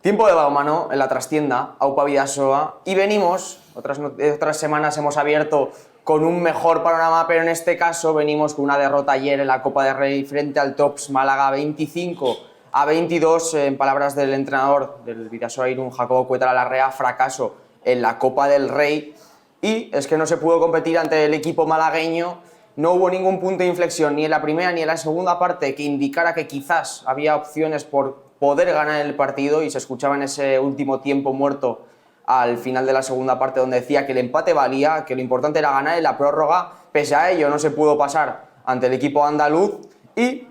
Tiempo de balonmano en la trastienda, AUPA Bidasoa, y venimos, otras semanas hemos abierto con un mejor panorama, pero en este caso venimos con una derrota ayer en la Copa del Rey frente al Tops Málaga 25-22, en palabras del entrenador del Bidasoa Irún, Jacobo Cuétara Larrea, fracaso en la Copa del Rey, y es que no se pudo competir ante el equipo malagueño. No hubo ningún punto de inflexión ni en la primera ni en la segunda parte que indicara que quizás había opciones por poder ganar el partido, y se escuchaba en ese último tiempo muerto al final de la segunda parte donde decía que el empate valía, que lo importante era ganar en la prórroga. Pese a ello no se pudo pasar ante el equipo andaluz, y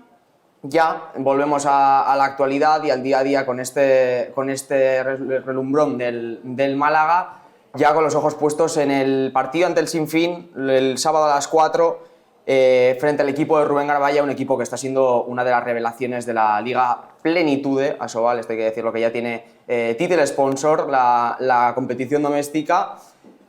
ya volvemos a la actualidad y al día a día con este relumbrón del Málaga, ya con los ojos puestos en el partido ante el Sinfín el sábado a las 4 frente al equipo de Rubén Garballa, un equipo que está siendo una de las revelaciones de la Liga Plenitude Asobal. Esto hay que decirlo, que ya tiene title sponsor la competición doméstica.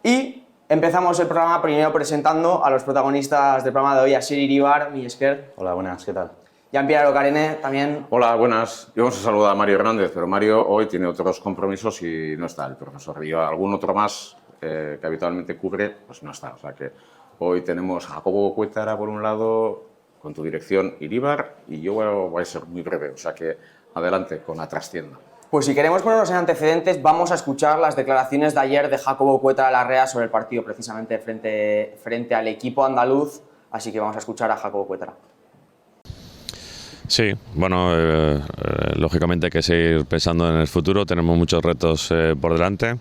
Y empezamos el programa primero presentando a los protagonistas del programa de hoy: Asier Iribar, Millesker. Hola, buenas, ¿qué tal? Jean-Pierre Ocarene, también. Hola, buenas. Íbamos a saludar a Mario Hernández, pero Mario hoy tiene otros compromisos y no está el profesor. Y algún otro más que habitualmente cubre, pues no está. O sea que hoy tenemos a Jacobo Cuétara por un lado, con tu dirección Iribar, y yo voy a ser muy breve. O sea que adelante con la trastienda. Pues si queremos ponernos en antecedentes, vamos a escuchar las declaraciones de ayer de Jacobo Cuétara Larrea sobre el partido precisamente frente al equipo andaluz. Así que vamos a escuchar a Jacobo Cuétara. Sí, bueno, lógicamente hay que seguir pensando en el futuro, tenemos muchos retos por delante,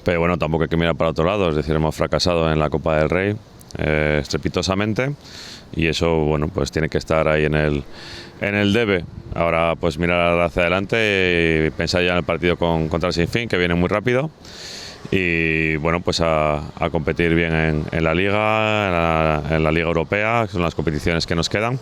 pero bueno, tampoco hay que mirar para otro lado, es decir, hemos fracasado en la Copa del Rey estrepitosamente, y eso, bueno, pues tiene que estar ahí en el debe. Ahora pues mirar hacia adelante y pensar ya en el partido contra el Sinfín, que viene muy rápido, y bueno, pues a competir bien en la Liga, en la Liga Europea, que son las competiciones que nos quedan.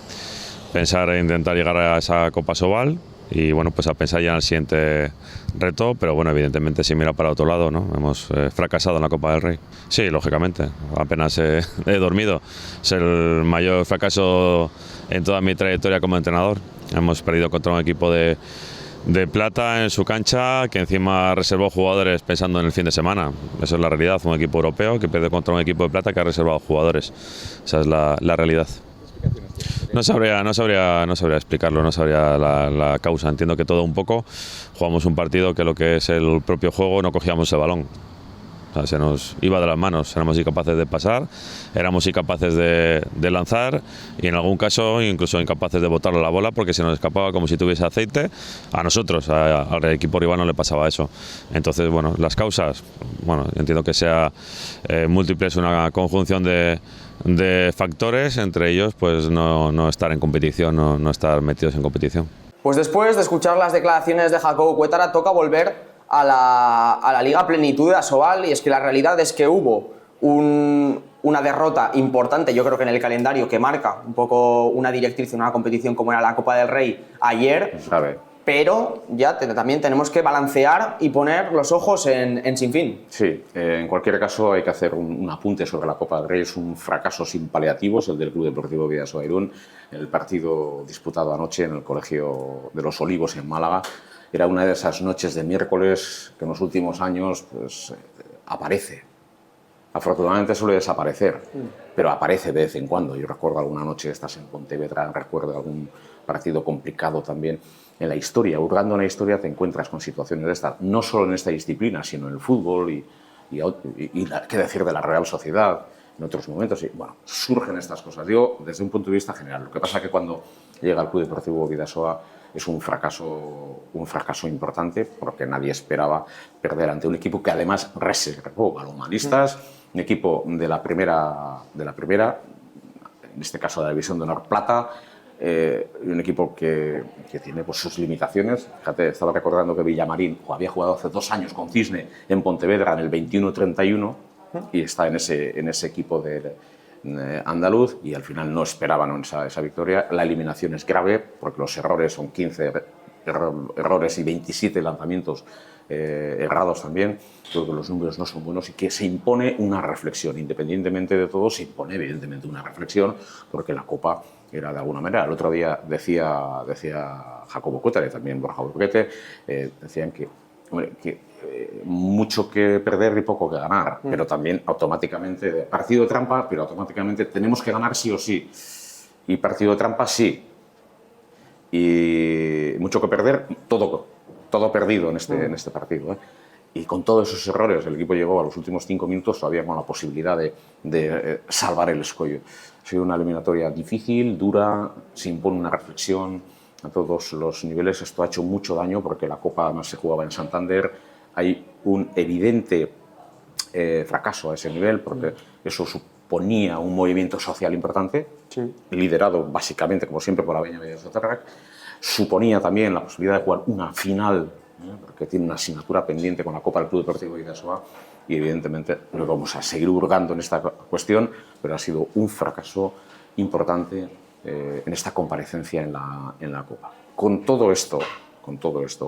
Pensar en intentar llegar a esa Copa Asobal y bueno, pues a pensar ya en el siguiente reto, pero bueno, evidentemente sin mirar para otro lado, ¿no? Hemos fracasado en la Copa del Rey. Sí, lógicamente, apenas he dormido. Es el mayor fracaso en toda mi trayectoria como entrenador. Hemos perdido contra un equipo de plata en su cancha, que encima reservó jugadores pensando en el fin de semana. Esa es la realidad, un equipo europeo que pierde contra un equipo de plata que ha reservado jugadores. Esa es la realidad. No sabría explicarlo, no sabría la causa. Entiendo que todo un poco. Jugamos un partido que lo que es el propio juego no cogíamos el balón. O sea, se nos iba de las manos, éramos incapaces de pasar, éramos incapaces de lanzar, y en algún caso incluso incapaces de botar la bola porque se nos escapaba como si tuviese aceite. A nosotros, al equipo rival no le pasaba eso. Entonces, bueno, las causas, bueno, entiendo que sea múltiples, una conjunción de factores, entre ellos pues no estar en competición, no estar metidos en competición. Pues después de escuchar las declaraciones de Jacobo Cuétara, toca volver a la Liga Plenitud de Asobal, y es que la realidad es que hubo una derrota importante, yo creo que en el calendario, que marca un poco una directriz en una competición como era la Copa del Rey ayer. Pero ya también tenemos que balancear y poner los ojos en Sinfín. Sí, en cualquier caso hay que hacer un apunte sobre la Copa del Rey. Es un fracaso sin paliativos el del Club Deportivo Bidasoa Irún. El partido disputado anoche en el Colegio de los Olivos en Málaga era una de esas noches de miércoles que en los últimos años pues, aparece. Afortunadamente suele desaparecer, pero aparece de vez en cuando. Yo recuerdo alguna noche que estás en Pontevedra, recuerdo algún partido complicado también en la historia. Hurgando en la historia te encuentras con situaciones de estas, no solo en esta disciplina, sino en el fútbol y qué decir de la Real Sociedad en otros momentos. Y bueno, surgen estas cosas. Digo, desde un punto de vista general. Lo que pasa es que cuando llega el Club Deportivo Bidasoa es un fracaso importante, porque nadie esperaba perder ante un equipo que además reservó balonmanistas, un equipo de la primera, en este caso de la División de Honor Plata, un equipo que tiene pues, sus limitaciones. Fíjate, estaba recordando que Villamarín había jugado hace 2 años con Cisne en Pontevedra en el 21-31 y está en ese equipo de andaluz, y al final no esperaban esa victoria. La eliminación es grave porque los errores son 15 errores y 27 lanzamientos errados también. Creo que los números no son buenos y que se impone una reflexión. Independientemente de todo, se impone evidentemente una reflexión porque la Copa era de alguna manera. El otro día decía Jacobo Cuétara y también Borja Urquete, decían que, hombre, mucho que perder y poco que ganar, pero también automáticamente, partido de trampa, pero automáticamente tenemos que ganar sí o sí. Y partido de trampa sí. Y mucho que perder, todo perdido en este partido. Y con todos esos errores, el equipo llegó a los últimos 5 minutos todavía con la posibilidad de salvar el escollo. Ha sido una eliminatoria difícil, dura, se impone una reflexión a todos los niveles. Esto ha hecho mucho daño porque la Copa además se jugaba en Santander. Hay un evidente fracaso a ese nivel porque eso suponía un movimiento social importante, liderado básicamente, como siempre, por la Beña Bidasoa. Suponía también la posibilidad de jugar una final, porque tiene una asignatura pendiente con la Copa del Club Deportivo Bidasoa, y evidentemente nos vamos a seguir hurgando en esta cuestión, pero ha sido un fracaso importante en esta comparecencia en la Copa. Con todo esto,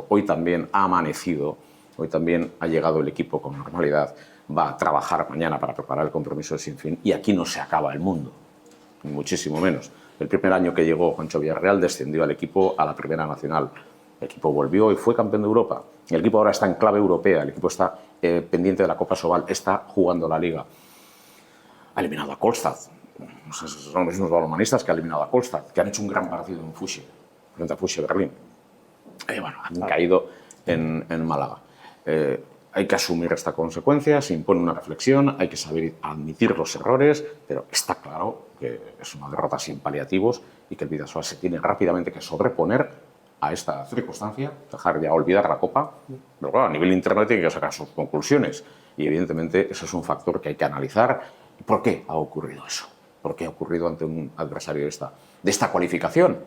hoy también ha amanecido, hoy también ha llegado el equipo con normalidad, va a trabajar mañana para preparar el compromiso de Sinfín, y aquí no se acaba el mundo, ni muchísimo menos. El primer año que llegó Juancho Villarreal descendió al equipo a la Primera Nacional. El equipo volvió y fue campeón de Europa. El equipo ahora está en clave europea, el equipo está pendiente de la Copa Sobal, está jugando la Liga. Ha eliminado a Kolstad. Son los mismos balonmanistas que ha eliminado a Kolstad, que han hecho un gran partido en Fusie, frente a Fusie Berlín. Bueno, han caído en Málaga. Hay que asumir esta consecuencia, se impone una reflexión, hay que saber admitir los errores, pero está claro que es una derrota sin paliativos y que el Bidasoa se tiene rápidamente que sobreponer a esta circunstancia, dejar ya olvidar la Copa, pero claro, a nivel interno tiene que sacar sus conclusiones y evidentemente eso es un factor que hay que analizar. ¿Por qué ha ocurrido eso? ¿Por qué ha ocurrido ante un adversario de esta cualificación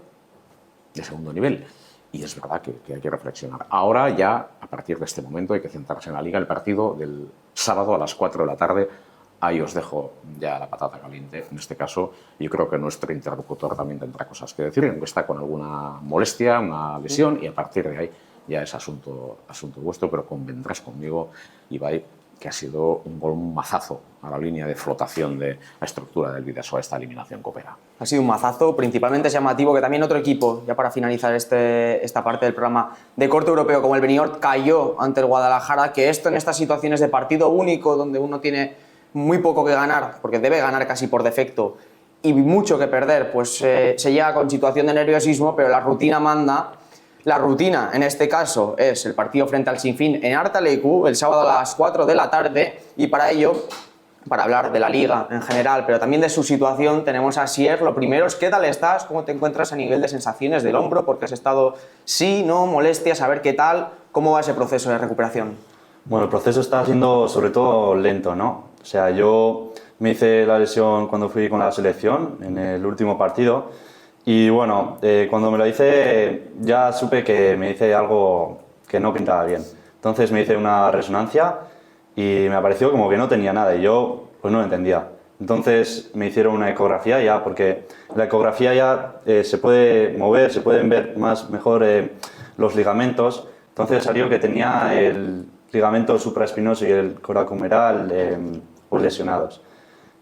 de segundo nivel? Y es verdad que hay que reflexionar. Ahora ya, a partir de este momento, hay que centrarse en la Liga. El partido del sábado a las 4 de la tarde, ahí os dejo ya la patata caliente. En este caso, yo creo que nuestro interlocutor también tendrá cosas que decir, aunque está con alguna molestia, una lesión, y a partir de ahí ya es asunto vuestro, pero convendrás conmigo, Ibai, que ha sido un mazazo a la línea de flotación de la estructura del Bidasoa esta eliminación copera. Ha sido un mazazo, principalmente llamativo, que también otro equipo, ya para finalizar esta parte del programa, de corte europeo como el Benidorm, cayó ante el Guadalajara, que esto en estas situaciones de partido único, donde uno tiene muy poco que ganar, porque debe ganar casi por defecto, y mucho que perder, pues se llega con situación de nerviosismo, pero la rutina manda. La rutina, en este caso, es el partido frente al Sinfín en Artalecu, el sábado a las 4 de la tarde, y para ello, para hablar de la Liga en general, pero también de su situación, tenemos a Sier. Lo primero es, ¿qué tal estás? ¿Cómo te encuentras a nivel de sensaciones del hombro? Porque has estado, sí, no, molestias, a ver qué tal. ¿Cómo va ese proceso de recuperación? Bueno, el proceso está siendo sobre todo lento, ¿no? O sea, yo me hice la lesión cuando fui con la selección, en el último partido. Y bueno, cuando me lo hice ya supe que me hice algo que no pintaba bien. Entonces me hice una resonancia y me pareció como que no tenía nada y yo pues no lo entendía. Entonces me hicieron una ecografía ya, porque en la ecografía ya se puede mover, se pueden ver mejor los ligamentos. Entonces salió que tenía el ligamento supraespinoso y el coracomeral pues lesionados.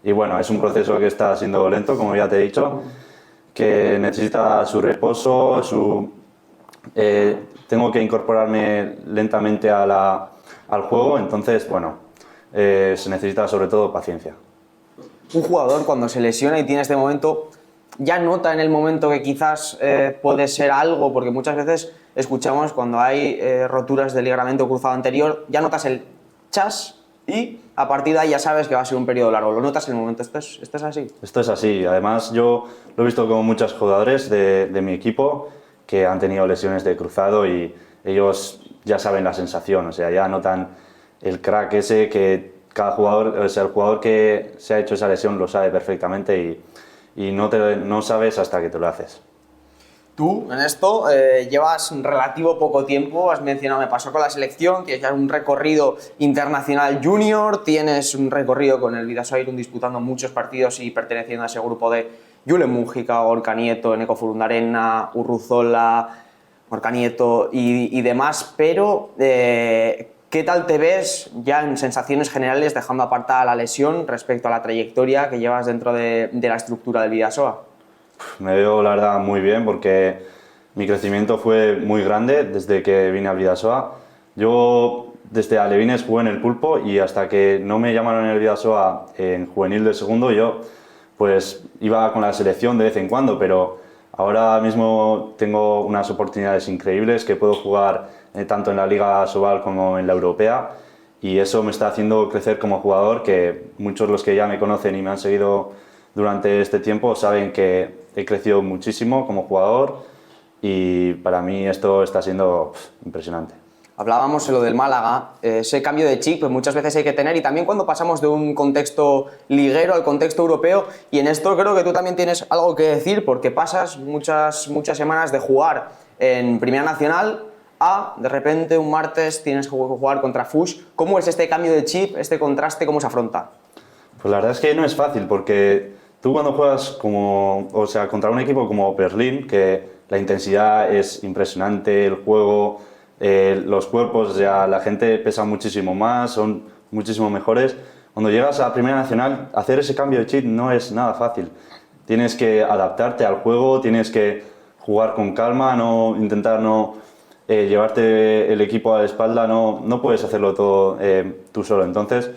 Y bueno, es un proceso que está siendo lento, como ya te he dicho, que necesita su reposo, tengo que incorporarme lentamente al juego, entonces, bueno, se necesita sobre todo paciencia. Un jugador cuando se lesiona y tiene este momento, ya nota en el momento que quizás puede ser algo, porque muchas veces escuchamos cuando hay roturas del ligamento cruzado anterior, ya notas el chas y a partir de ahí ya sabes que va a ser un periodo largo. ¿Lo notas en el momento? ¿Esto es así? Esto es así. Además, yo lo he visto con muchos jugadores de mi equipo que han tenido lesiones de cruzado y ellos ya saben la sensación, o sea, ya notan el crack ese que cada jugador, o sea, el jugador que se ha hecho esa lesión lo sabe perfectamente y no sabes hasta que te lo haces. Tú, en esto, llevas relativo poco tiempo, has mencionado, me pasó con la selección, que ya un recorrido internacional junior, tienes un recorrido con el Bidasoa Irún disputando muchos partidos y perteneciendo a ese grupo de Julen Mújica, Gorka Nieto, Eneko Furundarena, Urruzola, Gorka Nieto y demás, pero ¿qué tal te ves ya en sensaciones generales, dejando apartada la lesión, respecto a la trayectoria que llevas dentro de la estructura del Bidasoa? Me veo la verdad muy bien porque mi crecimiento fue muy grande desde que vine al Bidasoa. Yo desde alevines jugué en el Pulpo y hasta que no me llamaron en el Bidasoa en juvenil de segundo, yo pues iba con la selección de vez en cuando, pero ahora mismo tengo unas oportunidades increíbles que puedo jugar tanto en la Liga Sobal como en la Europea, y eso me está haciendo crecer como jugador, que muchos de los que ya me conocen y me han seguido durante este tiempo saben que he crecido muchísimo como jugador, y para mí esto está siendo impresionante. Hablábamos en lo del Málaga, ese cambio de chip pues muchas veces hay que tener, y también cuando pasamos de un contexto liguero al contexto europeo, y en esto creo que tú también tienes algo que decir, porque pasas muchas semanas de jugar en Primera Nacional a, de repente, un martes tienes que jugar contra FUS. ¿Cómo es este cambio de chip, este contraste, cómo se afronta? Pues la verdad es que no es fácil, porque tú cuando juegas contra un equipo como Berlín, que la intensidad es impresionante, el juego, los cuerpos, la gente pesa muchísimo más, son muchísimo mejores. Cuando llegas a Primera Nacional, hacer ese cambio de chip no es nada fácil. Tienes que adaptarte al juego, tienes que jugar con calma, intentar no llevarte el equipo a la espalda, no puedes hacerlo todo tú solo. Entonces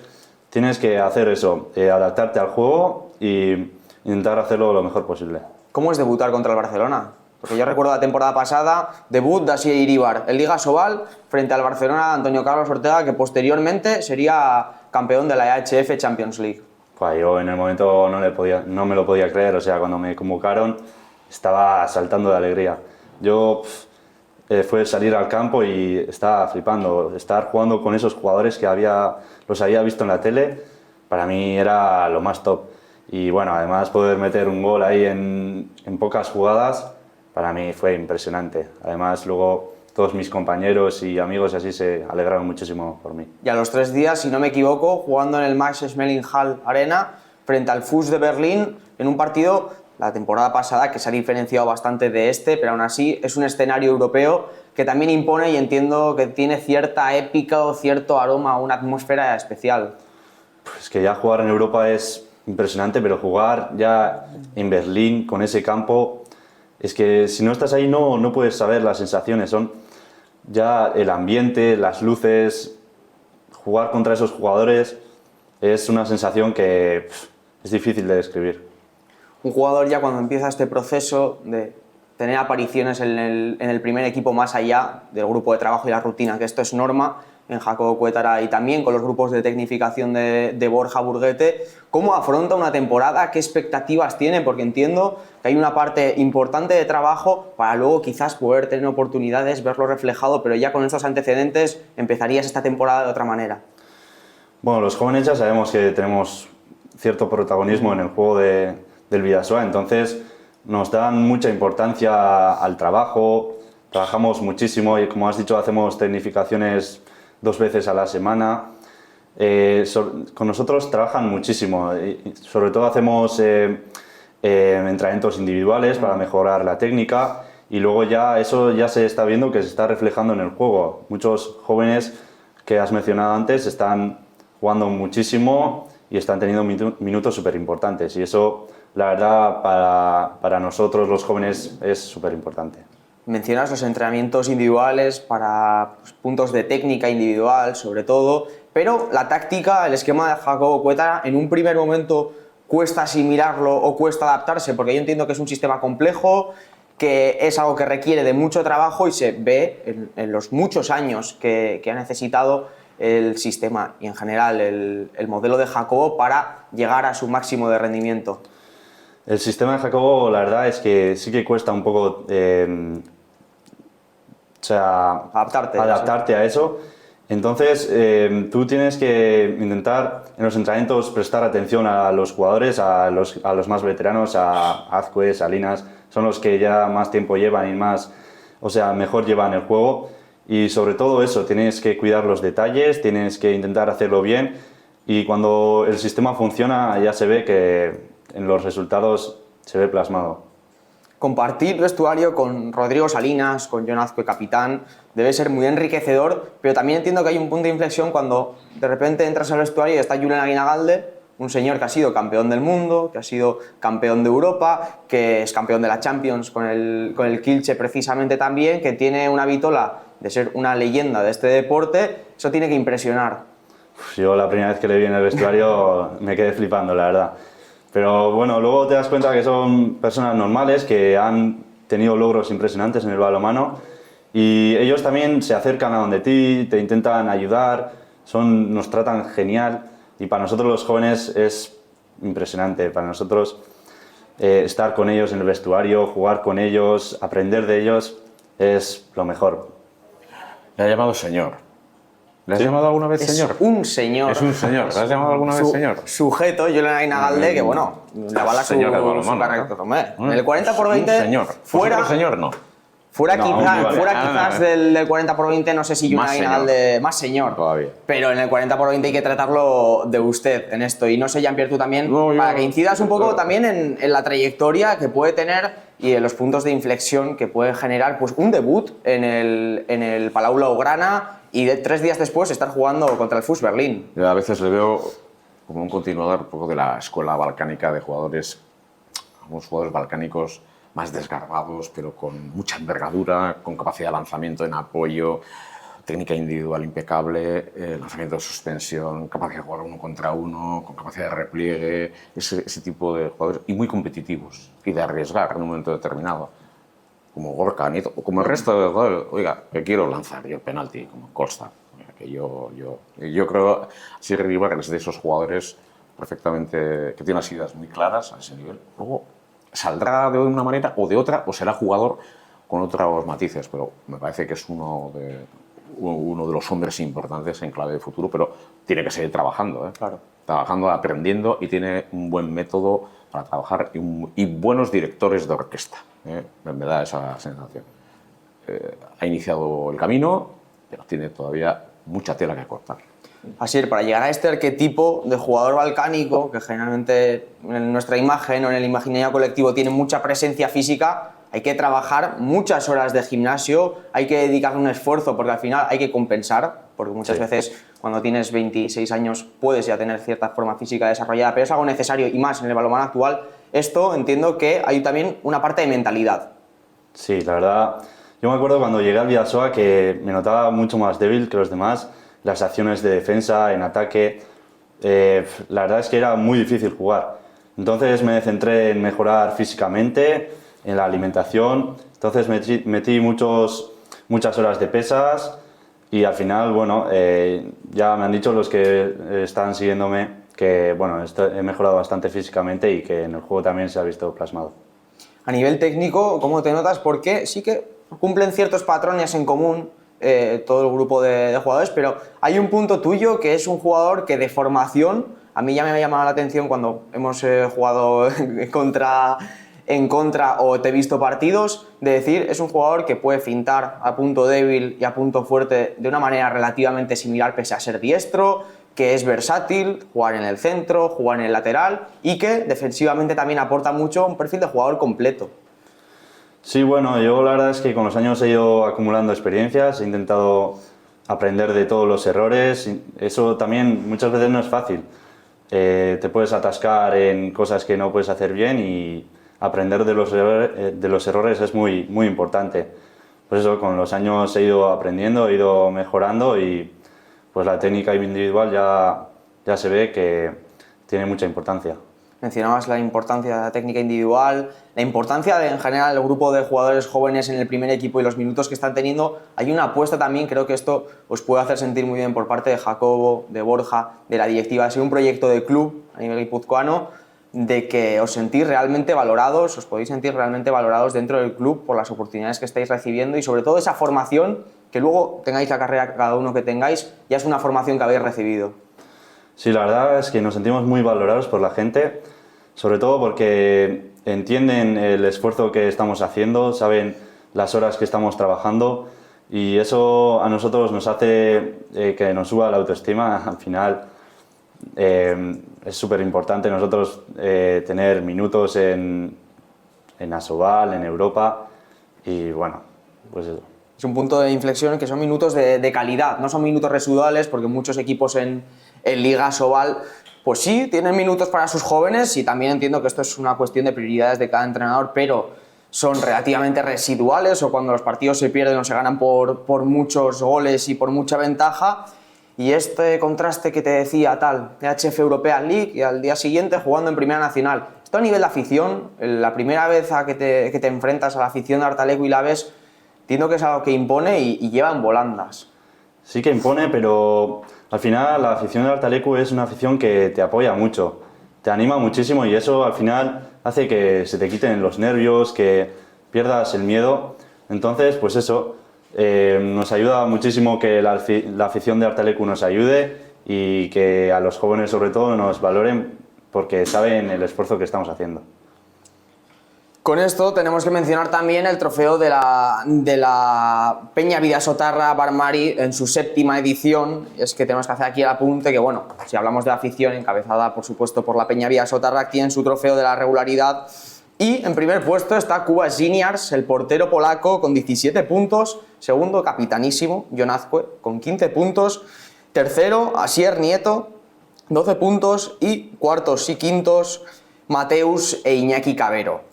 tienes que hacer eso, adaptarte al juego e intentar hacerlo lo mejor posible. ¿Cómo es debutar contra el Barcelona? Porque yo recuerdo la temporada pasada, debut de Asier Iríbar en Liga Sobal frente al Barcelona de Antonio Carlos Ortega, que posteriormente sería campeón de la EHF Champions League. Pues yo en el momento no me lo podía creer, o sea, cuando me convocaron estaba saltando de alegría. Fue salir al campo y estaba flipando. Estar jugando con esos jugadores que los había visto en la tele, para mí era lo más top. Y bueno, además poder meter un gol ahí en pocas jugadas, para mí fue impresionante. Además luego todos mis compañeros y amigos así se alegraron muchísimo por mí. Y a los 3 días, si no me equivoco, jugando en el Max Schmeling-Hall Arena frente al FUS de Berlín, en un partido la temporada pasada que se ha diferenciado bastante de pero aún así es un escenario europeo que también impone, y entiendo que tiene cierta épica o cierto aroma, una atmósfera especial. Pues que ya jugar en Europa es impresionante, pero jugar ya en Berlín con ese campo, es que si no estás ahí no puedes saber las sensaciones. Son ya el ambiente, las luces, jugar contra esos jugadores es una sensación que es difícil de describir. Un jugador ya cuando empieza este proceso de tener apariciones en el primer equipo, más allá del grupo de trabajo y la rutina, que esto es norma en Jacobo Cuétara y también con los grupos de tecnificación de Borja Burguete, ¿cómo afronta una temporada? ¿Qué expectativas tiene? Porque entiendo que hay una parte importante de trabajo para luego quizás poder tener oportunidades, verlo reflejado, pero ya con estos antecedentes empezarías esta temporada de otra manera. Bueno, los jóvenes ya sabemos que tenemos cierto protagonismo en el juego del Bidasoa, entonces nos dan mucha importancia al trabajo, trabajamos muchísimo y, como has dicho, hacemos tecnificaciones 2 veces a la semana. Con nosotros trabajan muchísimo, y sobre todo hacemos entrenamientos individuales para mejorar la técnica, y luego eso ya se está viendo que se está reflejando en el juego. Muchos jóvenes que has mencionado antes están jugando muchísimo y están teniendo minutos súper importantes, y eso, la verdad, para nosotros los jóvenes es súper importante. Mencionas los entrenamientos individuales para puntos de técnica individual, sobre todo, pero la táctica, el esquema de Jacobo Cuétara, en un primer momento cuesta asimilarlo o cuesta adaptarse, porque yo entiendo que es un sistema complejo, que es algo que requiere de mucho trabajo y se ve en los muchos años que ha necesitado el sistema y en general el modelo de Jacobo para llegar a su máximo de rendimiento. El sistema de Jacobo, la verdad es que sí que cuesta un poco adaptarte a eso. Entonces tú tienes que intentar en los entrenamientos prestar atención a los jugadores, a los más veteranos, a Azcue, Salinas, son los que ya más tiempo llevan y mejor llevan el juego, y sobre todo eso, tienes que cuidar los detalles, tienes que intentar hacerlo bien, y cuando el sistema funciona ya se ve que en los resultados se ve plasmado. compartir vestuario con Rodrigo Salinas, con Jon Azcue capitán, debe ser muy enriquecedor, pero también entiendo que hay un punto de inflexión cuando de repente entras al vestuario y está Julen Aguinagalde, un señor que ha sido campeón del mundo, que ha sido campeón de Europa, que es campeón de la Champions con el Kielce precisamente también, que tiene una vitola de ser una leyenda de este deporte. Eso tiene que impresionar. Yo la primera vez que le vi en el vestuario me quedé flipando, la verdad. Pero bueno, luego te das cuenta que son personas normales que han tenido logros impresionantes en el balonmano y ellos también se acercan a donde ti, te intentan ayudar, nos tratan genial y para nosotros los jóvenes es impresionante. Para nosotros estar con ellos en el vestuario, jugar con ellos, aprender de ellos es lo mejor. Le ha llamado señor. ¿Le has llamado alguna vez señor? Es un señor. Es un señor. ¿Le has llamado alguna vez señor? Sujeto, Julen Aguinagalde, que bueno, la bala señor del su balonmano, carrera. ¿no? Hombre, en el 40x20, Un señor. fuera, ¿Vosotros señor no? fuera No, quizás, vale. quizás del 40x20, no sé si Julen Más señor. Aguinagalde, más señor. Todavía. Pero en el 40x20 hay que tratarlo de usted en esto. Y no sé, Jean-Pierre, tú también, No, yo- para que incidas un poco también en la trayectoria que puede tener y en los puntos de inflexión que puede generar pues, un debut en el Palau Blaugrana y 3 días después estar jugando contra el FUS Berlín. Yo a veces le veo como un continuador un poco de la escuela balcánica de jugadores, algunos jugadores balcánicos más desgarbados, pero con mucha envergadura, con capacidad de lanzamiento en apoyo, técnica individual impecable, lanzamiento de suspensión, capacidad de jugar 1 contra 1, con capacidad de repliegue, ese tipo de jugadores, y muy competitivos, y de arriesgar en un momento determinado. Como Gorka, Nieto, o como el resto de jugadores, oiga, que quiero lanzar yo el penalti, como Costa. Que yo creo, Sierra River es de esos jugadores perfectamente, que tienen las ideas muy claras a ese nivel. Luego saldrá de una manera o de otra, o será jugador con otros matices, pero me parece que es uno de los hombres importantes en clave de futuro, pero tiene que seguir trabajando, ¿eh? Claro. Trabajando, aprendiendo, y tiene un buen método para trabajar y buenos directores de orquesta. Me da esa sensación. Ha iniciado el camino, pero tiene todavía mucha tela que cortar. Así es, para llegar a este arquetipo de jugador balcánico, que generalmente en nuestra imagen o en el imaginario colectivo tiene mucha presencia física, hay que trabajar muchas horas de gimnasio, hay que dedicarle un esfuerzo, porque al final hay que compensar, porque muchas veces cuando tienes 26 años puedes ya tener cierta forma física desarrollada, pero es algo necesario y más en el balonmano actual. Esto entiendo que hay también una parte de mentalidad. Sí, la verdad, yo me acuerdo cuando llegué al Bidasoa que me notaba mucho más débil que los demás, las acciones de defensa, en ataque, la verdad es que era muy difícil jugar. Entonces me centré en mejorar físicamente, en la alimentación, entonces metí muchas horas de pesas y al final, bueno, ya me han dicho los que están siguiéndome que bueno, he mejorado bastante físicamente y que en el juego también se ha visto plasmado. A nivel técnico, ¿cómo te notas? Porque sí que cumplen ciertos patrones en común todo el grupo de jugadores, pero hay un punto tuyo que es un jugador que de formación, a mí ya me ha llamado la atención cuando hemos jugado en contra o te he visto partidos, de decir, es un jugador que puede fintar a punto débil y a punto fuerte de una manera relativamente similar pese a ser diestro, que es versátil, jugar en el centro, jugar en el lateral y que defensivamente también aporta mucho un perfil de jugador completo. Sí, bueno, yo la verdad es que con los años he ido acumulando experiencias, he intentado aprender de todos los errores, eso también muchas veces no es fácil. Te puedes atascar en cosas que no puedes hacer bien y aprender de los errores es muy, muy importante. Por eso con los años he ido aprendiendo, he ido mejorando y pues la técnica individual ya se ve que tiene mucha importancia. Mencionabas la importancia de la técnica individual, la importancia de, en general, el grupo de jugadores jóvenes en el primer equipo y los minutos que están teniendo. Hay una apuesta también, creo que esto os puede hacer sentir muy bien por parte de Jacobo, de Borja, de la directiva. Ha sido un proyecto de club a nivel guipuzcoano de que os sentís realmente valorados, os podéis sentir realmente valorados dentro del club por las oportunidades que estáis recibiendo y sobre todo esa formación, que luego tengáis la carrera cada uno que tengáis, ya es una formación que habéis recibido. Sí, la verdad es que nos sentimos muy valorados por la gente, sobre todo porque entienden el esfuerzo que estamos haciendo, saben las horas que estamos trabajando y eso a nosotros nos hace que nos suba la autoestima. Al final es súper importante nosotros tener minutos en en Asobal, en Europa, y bueno, pues eso. Es un punto de inflexión que son minutos de calidad, no son minutos residuales, porque muchos equipos en Liga Asobal, pues sí, tienen minutos para sus jóvenes, y también entiendo que esto es una cuestión de prioridades de cada entrenador, pero son relativamente residuales, o cuando los partidos se pierden o se ganan por muchos goles y por mucha ventaja. Y este contraste que te decía, tal, EHF European League, y al día siguiente jugando en Primera Nacional. Esto a nivel de afición, la primera vez que te enfrentas a la afición de Hartalecu y la ves, entiendo que es algo que impone y lleva en volandas. Sí que impone, pero al final la afición de Hartalecu es una afición que te apoya mucho, te anima muchísimo, y eso al final hace que se te quiten los nervios, que pierdas el miedo. Entonces, pues eso, nos ayuda muchísimo que la afición de Hartalecu nos ayude, y que a los jóvenes sobre todo nos valoren porque saben el esfuerzo que estamos haciendo. Con esto tenemos que mencionar también el trofeo de la Peña Bidasotarra Barmari en su 7ª edición. Es que tenemos que hacer aquí el apunte que, bueno, si hablamos de afición, encabezada por supuesto por la Peña Bidasotarra, tiene su trofeo de la regularidad. Y en primer puesto está Kuba Ziniars, el portero polaco, con 17 puntos. Segundo, capitanísimo, Jon Azcue, con 15 puntos. Tercero, Asier Nieto, 12 puntos. Y cuartos y quintos, Mateus e Iñaki Cabero.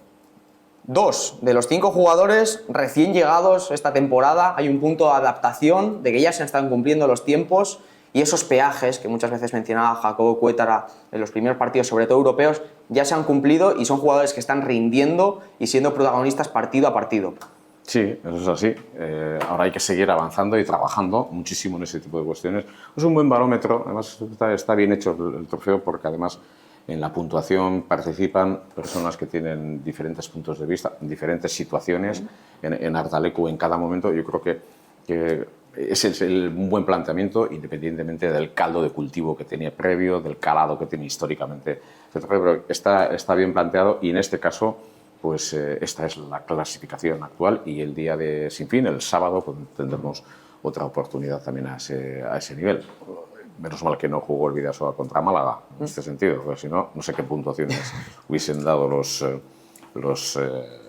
2 de los 5 jugadores recién llegados esta temporada. Hay un punto de adaptación, de que ya se están cumpliendo los tiempos, y esos peajes que muchas veces mencionaba Jacobo Cuétara en los primeros partidos, sobre todo europeos, ya se han cumplido, y son jugadores que están rindiendo y siendo protagonistas partido a partido. Sí, eso es así. Ahora hay que seguir avanzando y trabajando muchísimo en ese tipo de cuestiones. Es un buen barómetro, además está bien hecho el trofeo, porque además en la puntuación participan personas que tienen diferentes puntos de vista, diferentes situaciones en Hartalecu en cada momento. Yo creo que ese es un buen planteamiento, independientemente del caldo de cultivo que tenía previo, del calado que tiene históricamente. Pero está bien planteado, y en este caso, pues esta es la clasificación actual, y el día de Sinfín, el sábado, pues, tendremos otra oportunidad también a ese nivel. Menos mal que no jugó el Bidasoa contra Málaga, en este sentido, porque si no, no sé qué puntuaciones hubiesen dado los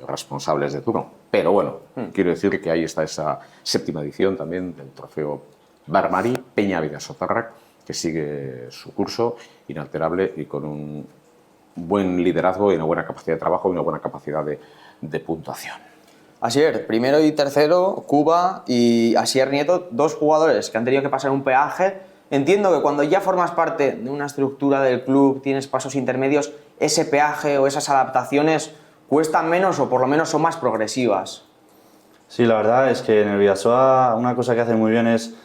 responsables de turno. Pero bueno, quiero decir que ahí está esa 7ª edición también del trofeo Barmari, Peña Bidasotarra, que sigue su curso inalterable y con un buen liderazgo y una buena capacidad de trabajo y una buena capacidad de puntuación. Asier, primero y tercero, Kuba y Asier Nieto, 2 jugadores que han tenido que pasar un peaje. Entiendo que cuando ya formas parte de una estructura del club, tienes pasos intermedios, ese peaje o esas adaptaciones cuestan menos, o por lo menos son más progresivas. Sí, la verdad es que en el Bidasoa una cosa que hacen muy bien es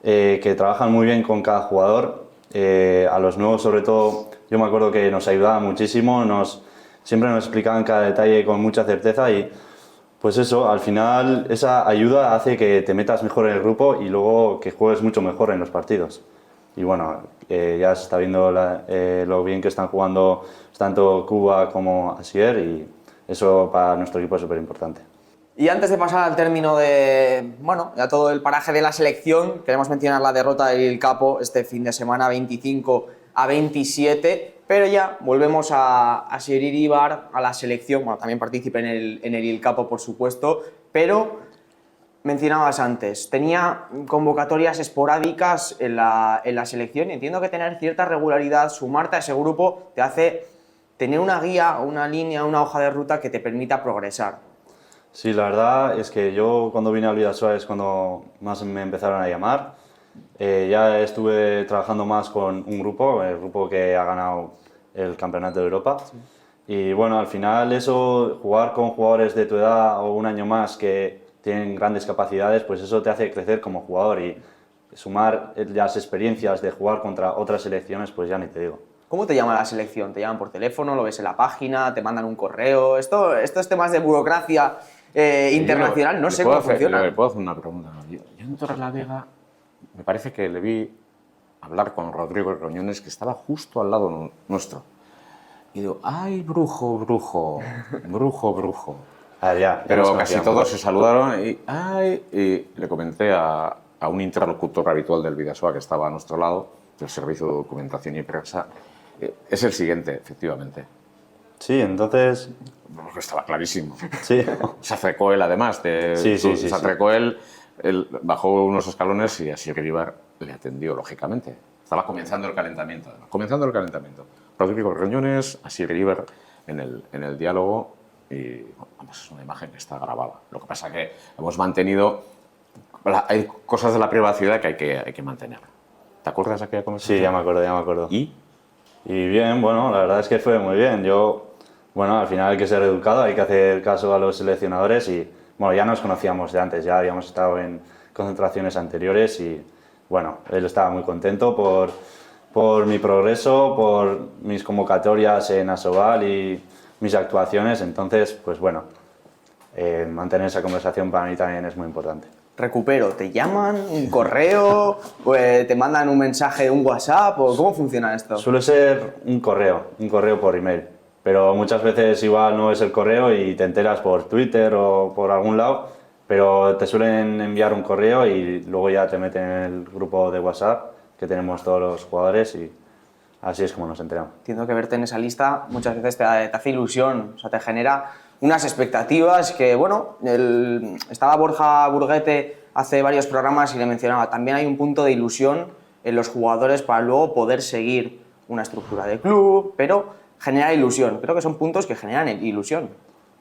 que trabajan muy bien con cada jugador. A los nuevos, sobre todo, yo me acuerdo que nos ayudaban muchísimo, siempre nos explicaban cada detalle con mucha certeza, y pues eso, al final esa ayuda hace que te metas mejor en el grupo y luego que juegues mucho mejor en los partidos. Y bueno, ya se está viendo lo bien que están jugando tanto Kuba como Asier, y eso para nuestro equipo es súper importante. Y antes de pasar al término de, bueno, ya todo el paraje de la selección, queremos mencionar la derrota del El Capo este fin de semana, 25-27, pero ya volvemos a Asier Iribar, a la selección. Bueno, también participa en el El Capo, por supuesto, pero mencionabas antes, tenía convocatorias esporádicas en la selección, y entiendo que tener cierta regularidad, sumarte a ese grupo, te hace tener una guía, una línea, una hoja de ruta que te permita progresar. Sí, la verdad es que yo cuando vine al Bidasoa es cuando más me empezaron a llamar. Ya estuve trabajando más con un grupo, el grupo que ha ganado el Campeonato de Europa. Sí. Y bueno, al final eso, jugar con jugadores de tu edad o un año más que tienen grandes capacidades, pues eso te hace crecer como jugador, y sumar las experiencias de jugar contra otras selecciones, pues ya ni te digo. ¿Cómo te llama la selección? ¿Te llaman por teléfono? ¿Lo ves en la página? ¿Te mandan un correo? Estos temas de burocracia internacional, no sé cómo funciona. Le puedo hacer una pregunta. Yo en Torrelavega me parece que le vi hablar con Rodrigo Roñones, que estaba justo al lado nuestro. Y digo, ¡ay, brujo, brujo! ¡Brujo, brujo! Ya, pero casi todos se saludaron y le comenté a un interlocutor habitual del Bidasoa que estaba a nuestro lado, del Servicio de Documentación y Prensa. Es el siguiente, efectivamente. Sí, entonces... Porque estaba clarísimo. Sí. Se acercó él, además. Se acercó él, bajó unos escalones y así Ribar le atendió, lógicamente. Estaba comenzando el calentamiento, además. Comenzando el calentamiento. Rodrigo Reñones, así Ribar en el diálogo. Y bueno, además es una imagen que está grabada. Lo que pasa es que hemos mantenido... Hay cosas de la privacidad que hay que mantener. ¿Te acuerdas de aquella conversación? Sí, ya me acuerdo. ¿Y? Y bien, bueno, la verdad es que fue muy bien. Bueno, al final hay que ser educado, hay que hacer caso a los seleccionadores y, bueno, ya nos conocíamos de antes, ya habíamos estado en concentraciones anteriores y, bueno, él estaba muy contento por mi progreso, por mis convocatorias en Asobal y mis actuaciones, entonces, pues bueno, mantener esa conversación para mí también es muy importante. Recupero, ¿te llaman? ¿Un correo? Pues, ¿te mandan un mensaje, un WhatsApp? ¿O cómo funciona esto? Suele ser un correo por email, pero muchas veces igual no es el correo y te enteras por Twitter o por algún lado, pero te suelen enviar un correo y luego ya te meten en el grupo de WhatsApp que tenemos todos los jugadores y así es como nos enteramos. Entiendo que verte en esa lista muchas veces te hace ilusión, o sea, te genera unas expectativas que, bueno, estaba Borja Burguete hace varios programas y le mencionaba, también hay un punto de ilusión en los jugadores para luego poder seguir una estructura de club, pero genera ilusión. Creo que son puntos que generan ilusión.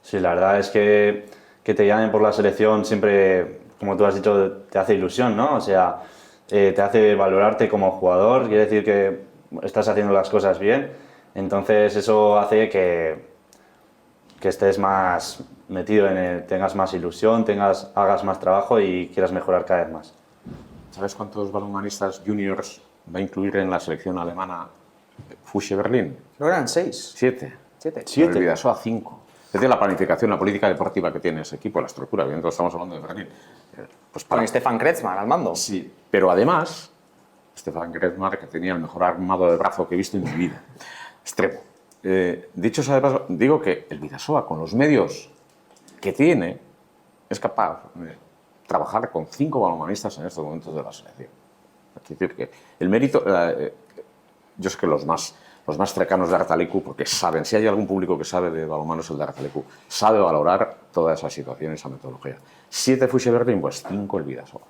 Sí, la verdad es que te llamen por la selección siempre, como tú has dicho, te hace ilusión, ¿no? O sea, te hace valorarte como jugador, quiere decir que estás haciendo las cosas bien, entonces eso hace que estés más metido tengas más ilusión, hagas más trabajo y quieras mejorar cada vez más. ¿Sabes cuántos balonmanistas juniors va a incluir en la selección alemana Fusche Berlín? Creo que eran 6. 7. 7. El Bidasoa 5. Es decir, la planificación, la política deportiva que tiene ese equipo, la estructura, evidentemente estamos hablando de Berlín. Pues Con Stefan Kretzmann al mando. Sí, pero además, Stefan Kretzmann, que tenía el mejor armado de brazo que he visto en mi vida. Extremo. Dicho sea de paso, digo que el Bidasoa, con los medios que tiene, es capaz de trabajar con 5 balonmanistas en estos momentos de la selección. Es decir, que el mérito, yo sé que los más cercanos de Artalecu, porque saben, si hay algún público que sabe de balonmano es el de Artalecu, sabe valorar toda esa situación, esa metodología. 7 Fusche Berlín, pues 5 el Bidasoa.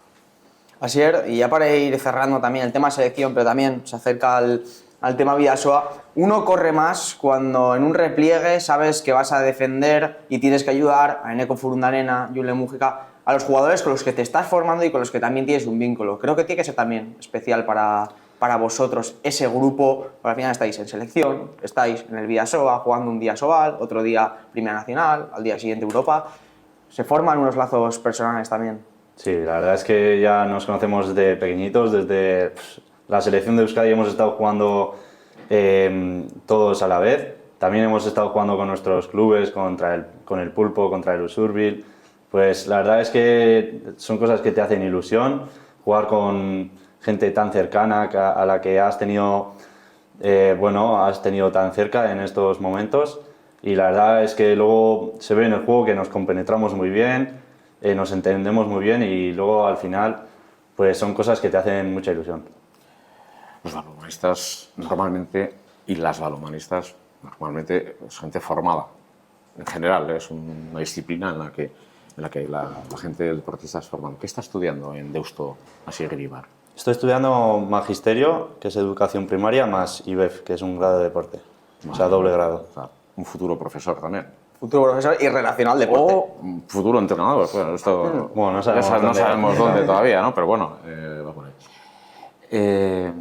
Asier, y ya para ir cerrando también el tema selección, pero también se acerca al tema Bidasoa, uno corre más cuando en un repliegue sabes que vas a defender y tienes que ayudar a Eneko Furundarena, Julen Mújica, a los jugadores con los que te estás formando y con los que también tienes un vínculo. Creo que tiene que ser también especial para vosotros ese grupo, porque al final estáis en selección, estáis en el Bidasoa jugando un día Asobal, otro día Primera Nacional, al día siguiente Europa. Se forman unos lazos personales también. Sí, la verdad es que ya nos conocemos desde pequeñitos, desde la selección de Euskadi hemos estado jugando todos a la vez. También hemos estado jugando con nuestros clubes, con el Pulpo, contra el Usurbil. Pues la verdad es que son cosas que te hacen ilusión, jugar con gente tan cercana a la que has tenido tan cerca en estos momentos. Y la verdad es que luego se ve en el juego que nos compenetramos muy bien, nos entendemos muy bien y luego al final pues son cosas que te hacen mucha ilusión. Los balonmanistas normalmente, y las balonmanistas normalmente, es gente formada. En general, es una disciplina en la que la gente deportista es formada. ¿Qué está estudiando en Deusto Asier Iribar? Estoy estudiando Magisterio, que es Educación Primaria, más IBEF, que es un grado de deporte. O sea, doble grado. O sea, un futuro profesor también. Futuro profesor y relacionado al deporte. O un futuro entrenador. Bueno, esto Bueno, no sabemos dónde todavía, ¿no? Pero bueno, va por ahí.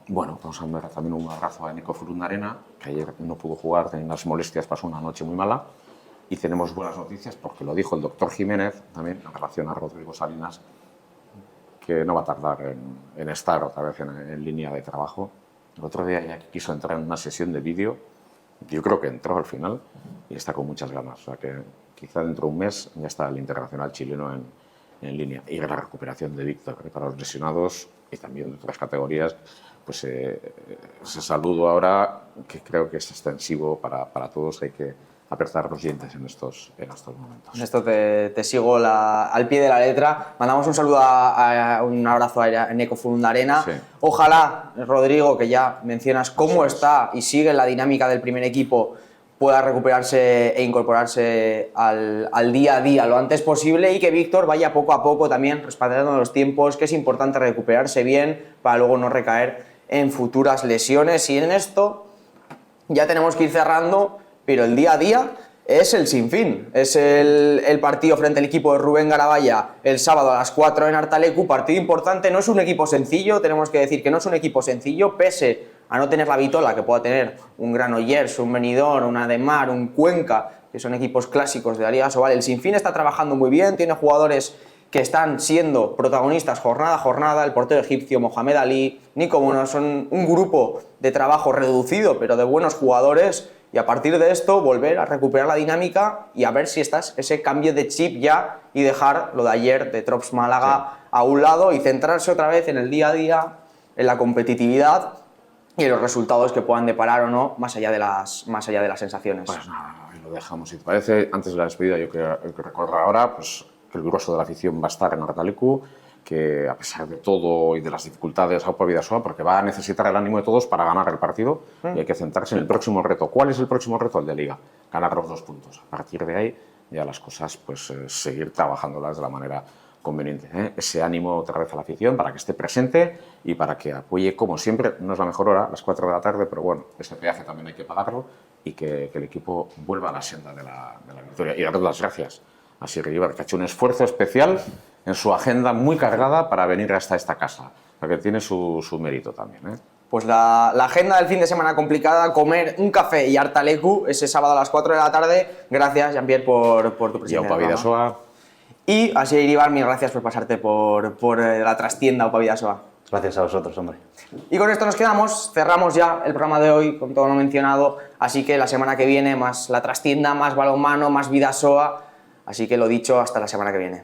Bueno, vamos a enviar también un abrazo a Eneko Furundarena, que ayer no pudo jugar, tenía unas molestias, pasó una noche muy mala. Y tenemos buenas noticias, porque lo dijo el doctor Jiménez, también en relación a Rodrigo Salinas, que no va a tardar en estar otra vez en línea de trabajo. El otro día ya quiso entrar en una sesión de vídeo, yo creo que entró al final y está con muchas ganas. O sea que quizá dentro de un mes ya está el internacional chileno en línea. Y la recuperación de Víctor para los lesionados y también de otras categorías, pues ese saludo ahora que creo que es extensivo para todos. Hay que apretar los dientes en estos momentos. En esto te sigo al pie de la letra. Mandamos un saludo, un abrazo a Eneko Furundarena. Sí. Ojalá, Rodrigo, que ya mencionas cómo está y sigue la dinámica del primer equipo, pueda recuperarse e incorporarse al día a día lo antes posible y que Víctor vaya poco a poco también respetando los tiempos, que es importante recuperarse bien para luego no recaer en futuras lesiones. Y en esto ya tenemos que ir cerrando, pero el día a día es el sinfín. Es el partido frente al equipo de Rubén Garabaya el sábado a las 4 en Artalecu, partido importante. No es un equipo sencillo, tenemos que decir que no es un equipo sencillo, pese a no tener la vitola que pueda tener un Granollers, un Benidorm, un Ademar, un Cuenca, que son equipos clásicos de la Liga Sobal. El sinfín está trabajando muy bien, tiene jugadores que están siendo protagonistas jornada a jornada, el portero egipcio Mohamed Ali, Nico Bono, son un grupo de trabajo reducido, pero de buenos jugadores, y a partir de esto volver a recuperar la dinámica y a ver si estás ese cambio de chip ya y dejar lo de ayer de Trops Málaga a un lado y centrarse otra vez en el día a día, en la competitividad y en los resultados que puedan deparar o no, más allá de las sensaciones. Pues nada, ahí lo dejamos. Si te parece, antes de la despedida, yo quiero recordar ahora pues, que el grueso de la afición va a estar en Artalecu, que a pesar de todo y de las dificultades Aupa Bidasoa, porque va a necesitar el ánimo de todos para ganar el partido y hay que centrarse en el próximo reto. ¿Cuál es el próximo reto? El de Liga, ganar los 2 puntos. A partir de ahí ya las cosas, pues seguir trabajándolas de la manera conveniente. Ese ánimo otra vez a la afición para que esté presente y para que apoye, como siempre, no es la mejor hora, las 4 de la tarde, pero bueno, ese peaje también hay que pagarlo y que el equipo vuelva a la senda de la victoria. Y darles las gracias a Sir Iribar, que ha hecho un esfuerzo especial en su agenda muy cargada para venir hasta esta casa, porque tiene su mérito también. Pues la agenda del fin de semana complicada, comer un café y Artalecu ese sábado a las 4 de la tarde. Gracias, Jean-Pierre, por tu presencia. Y Aupa Bidasoa. Y a Sir Iribar, mil gracias por pasarte por la trastienda Aupa Bidasoa. Gracias a vosotros, hombre. Y con esto nos quedamos, cerramos ya el programa de hoy con todo lo mencionado, así que la semana que viene más la trastienda, más balonmano, más Bidasoa, así que lo dicho, hasta la semana que viene.